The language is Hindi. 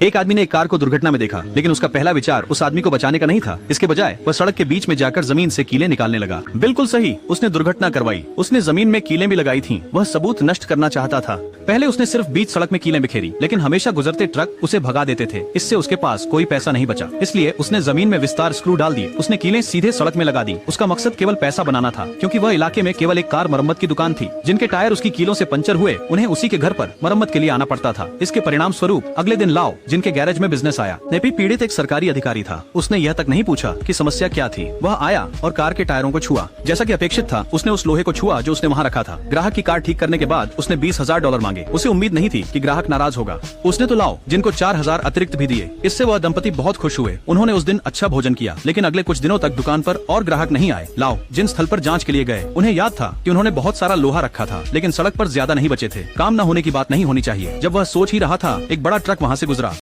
एक आदमी ने एक कार को दुर्घटना में देखा, लेकिन उसका पहला विचार उस आदमी को बचाने का नहीं था। इसके बजाय वह सड़क के बीच में जाकर जमीन से कीलें निकालने लगा। बिल्कुल सही, उसने दुर्घटना करवाई। उसने जमीन में कीलें भी लगाई थीं। वह सबूत नष्ट करना चाहता था। पहले उसने सिर्फ बीच सड़क में कीलें बिखेरी, लेकिन हमेशा गुजरते ट्रक उसे भगा देते थे। इससे उसके पास कोई पैसा नहीं बचा। इसलिए उसने जमीन में विस्तार स्क्रू डाल दिए। उसने कीलें सीधे सड़क में लगा दी। उसका मकसद केवल पैसा बनाना था, क्योंकि वह इलाके में केवल एक कार मरम्मत की दुकान थी। जिनके टायर उसकी कीलों से पंचर हुए, उन्हें उसी के घर पर मरम्मत के लिए आना पड़ता था। इसके परिणाम स्वरूप अगले दिन लाओ, जिनके गैरेज में बिजनेस आया। नेपी पीड़ित एक सरकारी अधिकारी था। उसने यह तक नहीं पूछा कि समस्या क्या थी। वह आया और कार के टायरों को छुआ। जैसा कि अपेक्षित था, उसने उस लोहे को छुआ जो उसने वहाँ रखा था। ग्राहक की कार ठीक करने के बाद उसने $20,000 मांगे। उसे उम्मीद नहीं थी कि ग्राहक नाराज होगा। उसने तो लाओ जिनको 4,000 अतिरिक्त भी दिए। इससे वह दंपति बहुत खुश हुए। उन्होंने उस दिन अच्छा भोजन किया, लेकिन अगले कुछ दिनों तक दुकान पर और ग्राहक नहीं आए। लाओ जिन स्थल पर जांच के लिए गए, उन्हें याद था कि उन्होंने बहुत सारा लोहा रखा था, लेकिन सड़क पर ज्यादा नहीं बचे थे। काम न होने की बात नहीं होनी चाहिए। जब वह सोच ही रहा था, एक बड़ा ट्रक वहाँ से गुजरा।